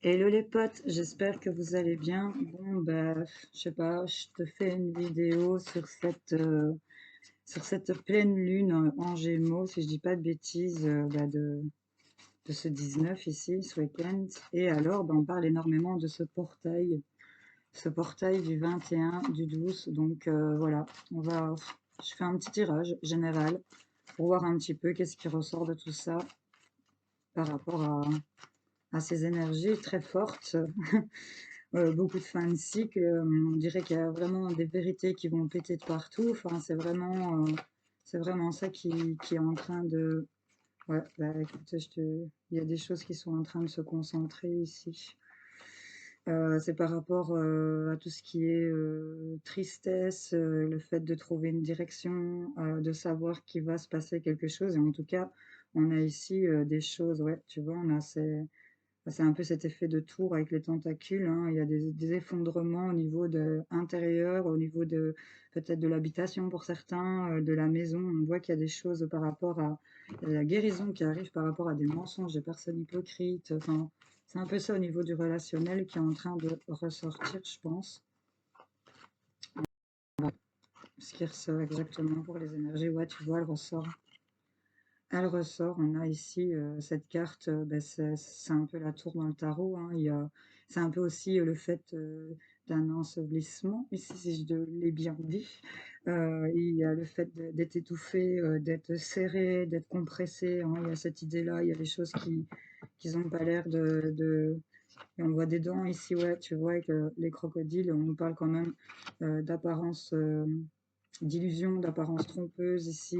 Hello les potes, j'espère que vous allez bien. Bon, bah, je sais pas, je te fais une vidéo sur cette pleine lune en Gémeaux, si je dis pas de bêtises, de ce 19 ici, ce week-end. Et alors, bah, on parle énormément de ce portail du 21, du 12. Donc voilà, je fais un petit tirage général pour voir un petit peu qu'est-ce qui ressort de tout ça par rapport à ces énergies très fortes. Beaucoup de fins de cycle, on dirait qu'il y a vraiment des vérités qui vont péter de partout. Enfin, c'est vraiment ça qui est en train de... Ouais, bah écoute, il y a des choses qui sont en train de se concentrer ici. C'est par rapport à tout ce qui est tristesse, le fait de trouver une direction, de savoir qu'il va se passer quelque chose. Et en tout cas, on a ici des choses, ouais, tu vois, c'est un peu cet effet de tour avec les tentacules, hein. Il y a des effondrements au niveau intérieur, au niveau de peut-être de l'habitation pour certains, de la maison. On voit qu'il y a des choses par rapport à la guérison qui arrive par rapport à des mensonges des personnes hypocrites. Enfin, c'est un peu ça au niveau du relationnel qui est en train de ressortir, je pense. Ce qui ressort exactement pour les énergies. Ouais, tu vois, elle ressort. On a ici cette carte, bah, c'est un peu la tour dans le tarot, hein. C'est un peu aussi le fait d'un ensevelissement, ici, si je l'ai bien dit. Il y a le fait d'être étouffé, d'être serré, d'être compressé, hein. Il y a cette idée-là, il y a des choses qui n'ont pas l'air Et on voit des dents ici, ouais, tu vois, avec les crocodiles, on nous parle quand même d'apparence, d'illusion, d'apparence trompeuse ici.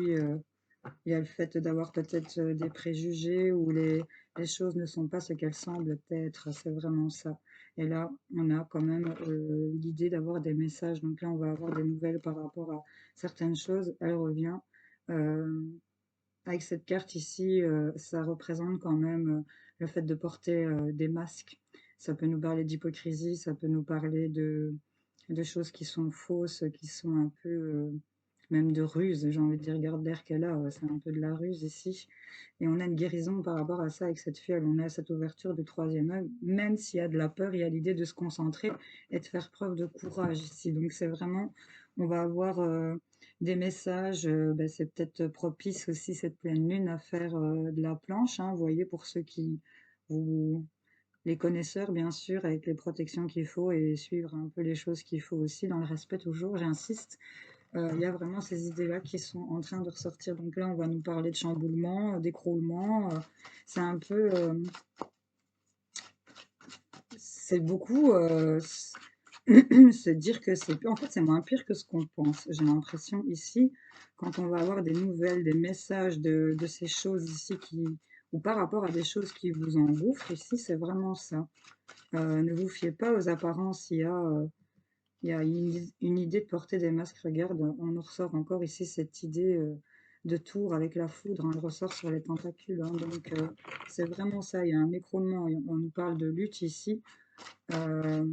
Il y a le fait d'avoir peut-être des préjugés où les choses ne sont pas ce qu'elles semblent être, c'est vraiment ça. Et là, on a quand même l'idée d'avoir des messages. Donc là, on va avoir des nouvelles par rapport à certaines choses. Elle revient. Euh, Avec cette carte ici, ça représente quand même le fait de porter des masques. Ça peut nous parler d'hypocrisie, ça peut nous parler de choses qui sont fausses, qui sont un peu même de ruse. J'ai envie de dire, regarde l'air qu'elle a, c'est un peu de la ruse ici. Et on a une guérison par rapport à ça avec cette fiole. On a cette ouverture du troisième œil. Même s'il y a de la peur, il y a l'idée de se concentrer et de faire preuve de courage ici. Donc c'est vraiment, on va avoir des messages. Bah, c'est peut-être propice aussi cette pleine lune à faire de la planche, hein, vous voyez, pour ceux vous, les connaisseurs, bien sûr, avec les protections qu'il faut et suivre un peu les choses qu'il faut aussi, dans le respect toujours, j'insiste. Il y a vraiment ces idées-là qui sont en train de ressortir. Donc là, on va nous parler de chamboulement, d'écroulement. C'est un peu, c'est beaucoup se dire que en fait, c'est moins pire que ce qu'on pense. J'ai l'impression ici, quand on va avoir des nouvelles, des messages de ces choses ici ou par rapport à des choses qui vous engouffrent, ici, c'est vraiment ça. Ne vous fiez pas aux apparences. Il y a une idée de porter des masques. Regarde, on nous ressort encore ici cette idée de tour avec la foudre, hein. Elle ressort sur les tentacules, hein. Donc, c'est vraiment ça. Il y a un écroulement. On nous parle de lutte ici. euh,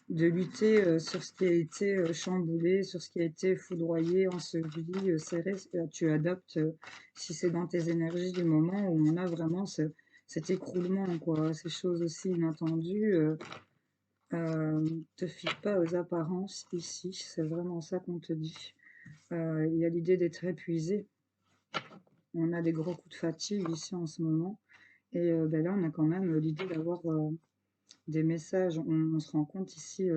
de lutter sur ce qui a été chamboulé, sur ce qui a été foudroyé, enseveli, serré. Tu adoptes, si c'est dans tes énergies du moment où on a vraiment cet écroulement, quoi, ces choses aussi inattendues. Te fie pas aux apparences ici, c'est vraiment ça qu'on te dit. Il y a l'idée d'être épuisé. On a des gros coups de fatigue ici en ce moment. Et ben là, on a quand même l'idée d'avoir des messages. On se rend compte ici.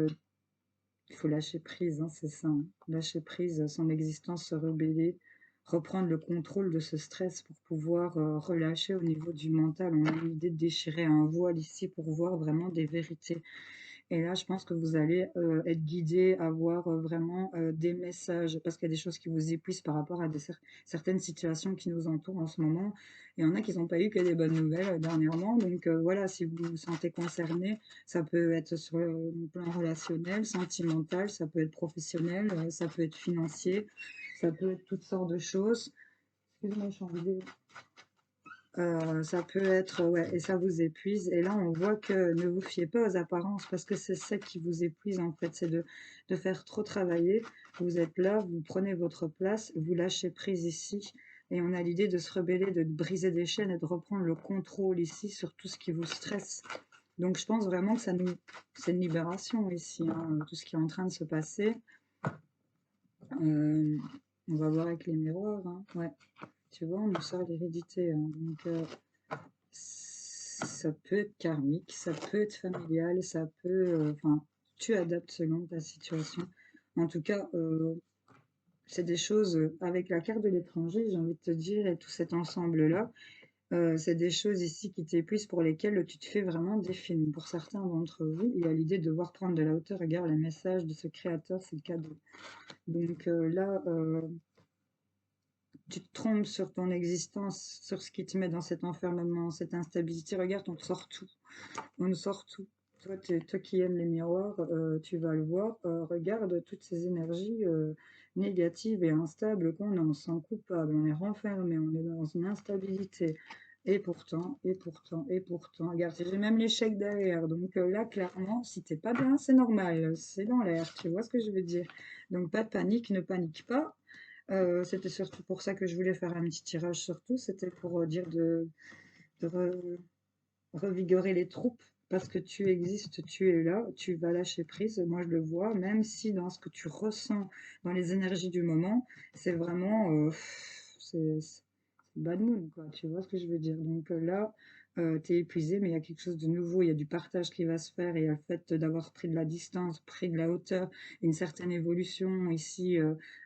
Il faut lâcher prise, hein, c'est ça, hein. Lâcher prise, son existence, se rebeller, reprendre le contrôle de ce stress pour pouvoir relâcher au niveau du mental. On a l'idée de déchirer un voile ici pour voir vraiment des vérités. Et là, je pense que vous allez être guidé, avoir vraiment des messages, parce qu'il y a des choses qui vous épuisent par rapport à certaines situations qui nous entourent en ce moment. Il y en a qui n'ont pas eu que des bonnes nouvelles dernièrement. Donc voilà, si vous vous sentez concerné, ça peut être sur le plan relationnel, sentimental, ça peut être professionnel, ça peut être financier, ça peut être toutes sortes de choses. Excuse-moi, je suis en vidéo. Ça peut être, ouais, et ça vous épuise. Et là, on voit que ne vous fiez pas aux apparences parce que c'est ça qui vous épuise en fait, c'est de faire trop travailler. Vous êtes là, vous prenez votre place, vous lâchez prise ici. Et on a l'idée de se rebeller, de briser des chaînes et de reprendre le contrôle ici sur tout ce qui vous stresse. Donc je pense vraiment que c'est une libération ici, hein, tout ce qui est en train de se passer. Euh, on va voir avec les miroirs, hein. Ouais, tu vois, on nous sort l'hérédité, hein. Donc ça peut être karmique, ça peut être familial, ça peut... Enfin, tu adaptes selon ta situation. En tout cas, c'est des choses, avec la carte de l'étranger, j'ai envie de te dire, et tout cet ensemble-là, c'est des choses ici qui t'épuisent, pour lesquelles tu te fais vraiment des films. Pour certains d'entre vous, il y a l'idée de devoir prendre de la hauteur. Regarde, les messages de ce créateur, c'est le cadeau. Donc là, tu te trompes sur ton existence, sur ce qui te met dans cet enfermement, cette instabilité. Regarde, on te sort tout. On sort tout. Toi, toi qui aimes les miroirs, tu vas le voir. Regarde toutes ces énergies négatives et instables qu'on a. On se sent coupable, on est renfermé, on est dans une instabilité. Et pourtant, et pourtant, et pourtant. Regarde, j'ai même l'échec derrière. Donc là, clairement, si t'es pas bien, c'est normal. C'est dans l'air. Tu vois ce que je veux dire? Donc pas de panique, ne panique pas. C'était surtout pour ça que je voulais faire un petit tirage sur tout. C'était pour dire de revigorer les troupes, parce que tu existes, tu es là, tu vas lâcher prise. Moi, je le vois, même si dans ce que tu ressens, dans les énergies du moment, c'est vraiment, c'est bad moon, quoi. Tu vois ce que je veux dire? Donc là, tu es épuisé, mais il y a quelque chose de nouveau, il y a du partage qui va se faire, et il y a le fait d'avoir pris de la distance, pris de la hauteur, une certaine évolution ici,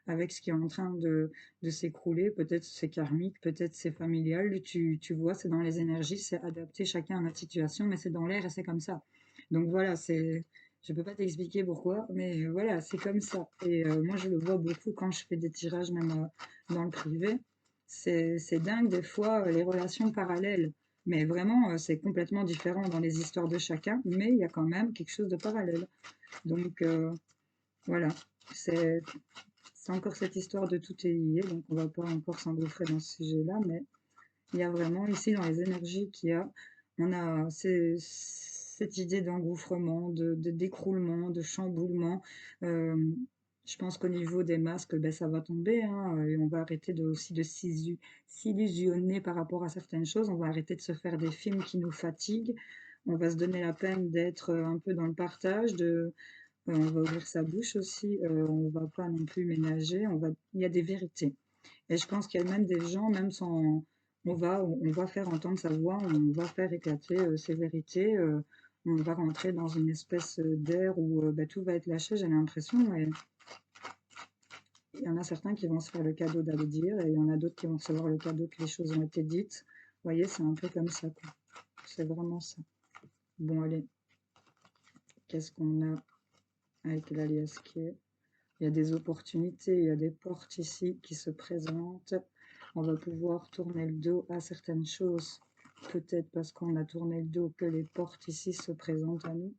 avec ce qui est en train de s'écrouler. Peut-être c'est karmique, peut-être c'est familial. Tu vois, c'est dans les énergies, c'est adapté chacun à notre situation, mais c'est dans l'air et c'est comme ça. Donc voilà, je peux pas t'expliquer pourquoi, mais voilà, c'est comme ça. Et moi, je le vois beaucoup quand je fais des tirages, même dans le privé. C'est dingue des fois, les relations parallèles. Mais vraiment, c'est complètement différent dans les histoires de chacun, mais il y a quand même quelque chose de parallèle. Donc voilà, c'est c'est encore cette histoire de tout est lié, donc on va pas encore s'engouffrer dans ce sujet-là, mais il y a vraiment ici dans les énergies qu'il y a, on a cette idée d'engouffrement, d'écroulement, de chamboulement. Euh, je pense qu'au niveau des masques, ben, ça va tomber, hein, et on va arrêter aussi de s'illusionner par rapport à certaines choses. On va arrêter de se faire des films qui nous fatiguent. On va se donner la peine d'être un peu dans le partage, on va ouvrir sa bouche aussi, on va pas non plus ménager, il y a des vérités. Et je pense qu'il y a même des gens, même sans, on va faire entendre sa voix, on va faire éclater ses vérités, on va rentrer dans une espèce d'air où bah, tout va être lâché, j'ai l'impression. Et il y en a certains qui vont se faire le cadeau d'aller dire, et il y en a d'autres qui vont recevoir le cadeau que les choses ont été dites. Vous voyez, c'est un peu comme ça, quoi. C'est vraiment ça. Bon, allez, qu'est-ce qu'on a avec l'alias qui est? Il y a des opportunités, il y a des portes ici qui se présentent. On va pouvoir tourner le dos à certaines choses. Peut-être parce qu'on a tourné le dos que les portes ici se présentent à nous.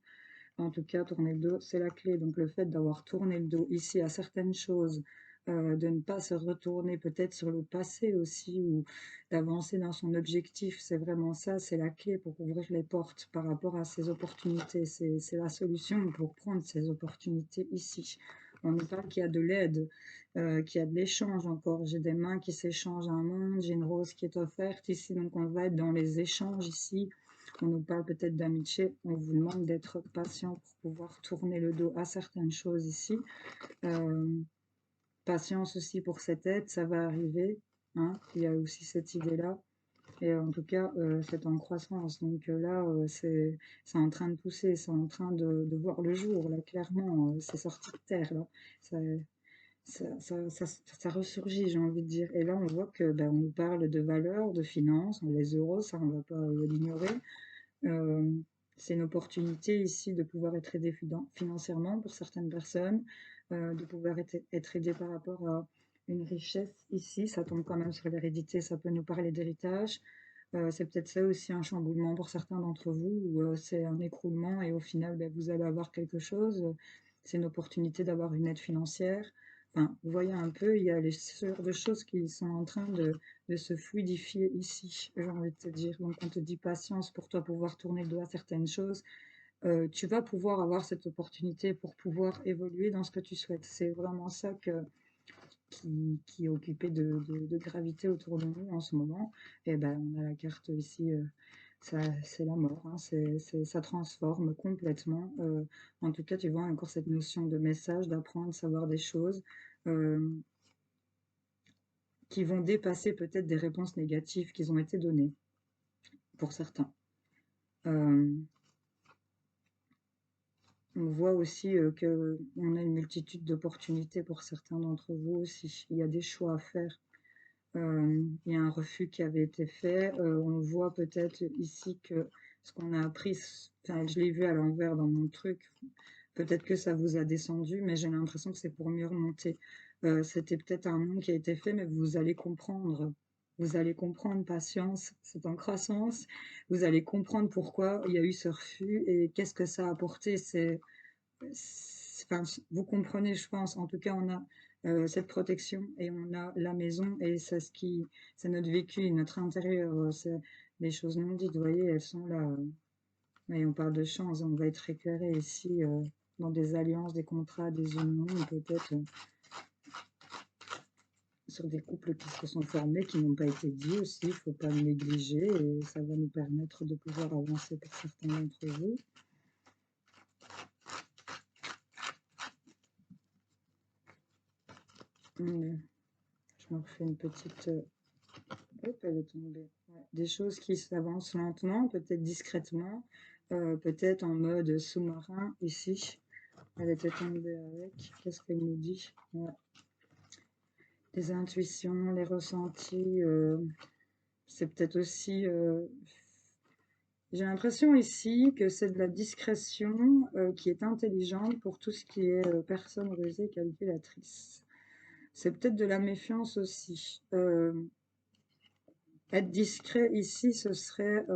En tout cas, tourner le dos, c'est la clé. Donc le fait d'avoir tourné le dos ici à certaines choses, de ne pas se retourner peut-être sur le passé aussi, ou d'avancer dans son objectif, c'est vraiment ça, c'est la clé pour ouvrir les portes par rapport à ces opportunités. C'est la solution pour prendre ces opportunités ici. On nous parle qu'il y a de l'aide, qu'il y a de l'échange encore. J'ai des mains qui s'échangent un monde, j'ai une rose qui est offerte ici, donc on va être dans les échanges ici. On nous parle peut-être d'amitié, on vous demande d'être patient pour pouvoir tourner le dos à certaines choses ici. Euh, Patience aussi pour cette aide, ça va arriver, hein. Il y a aussi cette idée-là. Et en tout cas, c'est en croissance. Donc là, c'est en train de pousser, c'est en train de voir le jour, là, clairement. C'est sorti de terre, là. Ça, ça ressurgit, j'ai envie de dire. Et là, on voit que ben, on nous parle de valeurs, de finances, les euros, ça, on ne va pas l'ignorer. Euh, c'est une opportunité ici de pouvoir être aidé financièrement pour certaines personnes, de pouvoir être aidé par rapport à une richesse ici. Ça tombe quand même sur l'hérédité, ça peut nous parler d'héritage. C'est peut-être ça aussi un chamboulement pour certains d'entre vous, où c'est un écroulement et au final, ben, vous allez avoir quelque chose. C'est une opportunité d'avoir une aide financière. Enfin, vous voyez un peu, il y a les sortes de choses qui sont en train de se fluidifier ici, j'ai envie de te dire. Donc, on te dit patience pour toi pouvoir tourner le dos à certaines choses. Tu vas pouvoir avoir cette opportunité pour pouvoir évoluer dans ce que tu souhaites. C'est vraiment ça qui est occupé de gravité autour de nous en ce moment. Et ben, on a la carte ici c'est la mort, hein, ça transforme complètement. En tout cas, tu vois encore cette notion de message, d'apprendre, savoir des choses euh, qui vont dépasser peut-être des réponses négatives qui ont été données pour certains. Euh, on voit aussi que on a une multitude d'opportunités pour certains d'entre vous aussi. Il y a des choix à faire. Il y a un refus qui avait été fait. On voit peut-être ici que ce qu'on a appris, enfin, je l'ai vu à l'envers dans mon truc. Peut-être que ça vous a descendu, mais j'ai l'impression que c'est pour mieux remonter. C'était peut-être un nom qui a été fait, mais vous allez comprendre. Vous allez comprendre, patience, c'est en croissance. Vous allez comprendre pourquoi il y a eu ce refus et qu'est-ce que ça a apporté. Enfin, vous comprenez, je pense. En tout cas, on a cette protection et on a la maison et c'est notre vécu, notre intérieur. C'est les choses non dites, vous voyez, elles sont là. Et on parle de chance, on va être éclairé ici dans des alliances, des contrats, des unions, peut-être sur des couples qui se sont formés, qui n'ont pas été dits aussi. Il ne faut pas le négliger et ça va nous permettre de pouvoir avancer pour certains d'entre vous. Je me refais une petite... hop, elle est tombée. Ouais. Des choses qui s'avancent lentement, peut-être discrètement, peut-être en mode sous-marin ici. Elle était tombée avec. Qu'est-ce qu'elle nous dit? Ouais. Les intuitions, les ressentis, c'est peut-être aussi... j'ai l'impression ici que c'est de la discrétion qui est intelligente pour tout ce qui est personne rusée, calculatrice. C'est peut-être de la méfiance aussi. Être discret ici, ce serait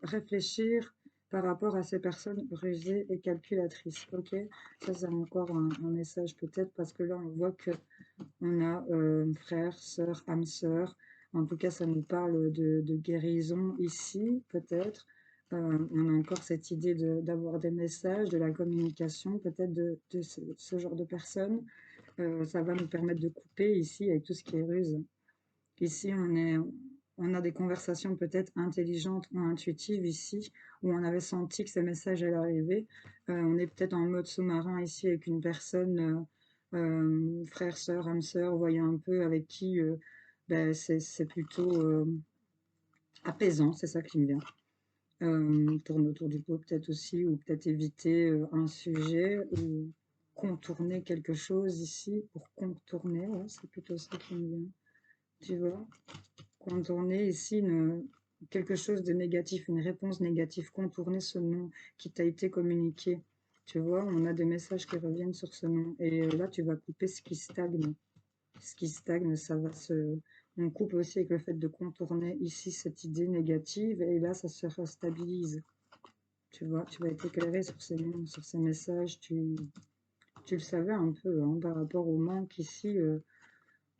réfléchir par rapport à ces personnes rusées et calculatrices. Ok, ça c'est encore un message peut-être parce que là on voit que on a frère, sœur, âme sœur. En tout cas, ça nous parle de guérison ici peut-être. On a encore cette idée d'avoir des messages, de la communication peut-être de ce genre de personnes. Ça va nous permettre de couper ici avec tout ce qui est ruse. Ici, on a des conversations peut-être intelligentes ou intuitives ici, où on avait senti que ces messages allaient arriver. On est peut-être en mode sous-marin ici avec une personne, frère, sœur, âme sœur, voyez un peu avec qui ben, c'est plutôt apaisant, c'est ça qui me vient. Tourne autour du pot peut-être aussi, ou peut-être éviter un sujet, ou contourner quelque chose ici, pour contourner, ouais, c'est plutôt ça qui me vient, tu vois. Contourner ici quelque chose de négatif, une réponse négative, contourner ce nom qui t'a été communiqué. Tu vois, on a des messages qui reviennent sur ce nom. Et là, tu vas couper ce qui stagne. Ce qui stagne, ça va se... On coupe aussi avec le fait de contourner ici cette idée négative. Et là, ça se restabilise. Tu vois, tu vas être éclairé sur ces noms, sur ces messages. Tu le savais un peu hein, par rapport au manque ici.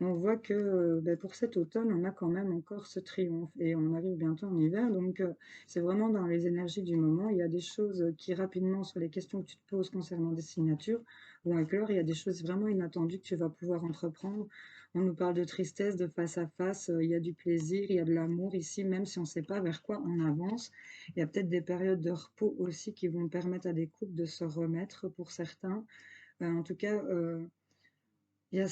On voit que ben, pour cet automne, on a quand même encore ce triomphe et on arrive bientôt en hiver. Donc, c'est vraiment dans les énergies du moment. Il y a des choses qui rapidement, sur les questions que tu te poses concernant des signatures, vont éclore. Il y a des choses vraiment inattendues que tu vas pouvoir entreprendre. On nous parle de tristesse, de face à face. Il y a du plaisir, il y a de l'amour ici, même si on ne sait pas vers quoi on avance. Il y a peut-être des périodes de repos aussi qui vont permettre à des couples de se remettre pour certains. En tout cas, il y a,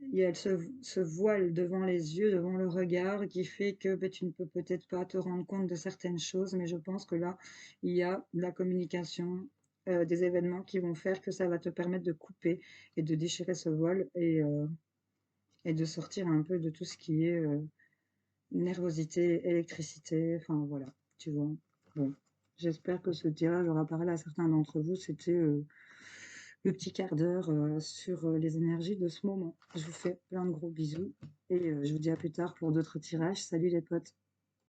il y a ce voile devant les yeux, devant le regard, qui fait que ben, tu ne peux peut-être pas te rendre compte de certaines choses, mais je pense que là, il y a de la communication, des événements qui vont faire que ça va te permettre de couper et de déchirer ce voile et de sortir un peu de tout ce qui est nervosité, électricité, enfin voilà, tu vois. Bon, j'espère que ce tirage aura parlé à certains d'entre vous. C'était le petit quart d'heure sur les énergies de ce moment. Je vous fais plein de gros bisous et je vous dis à plus tard pour d'autres tirages. Salut les potes!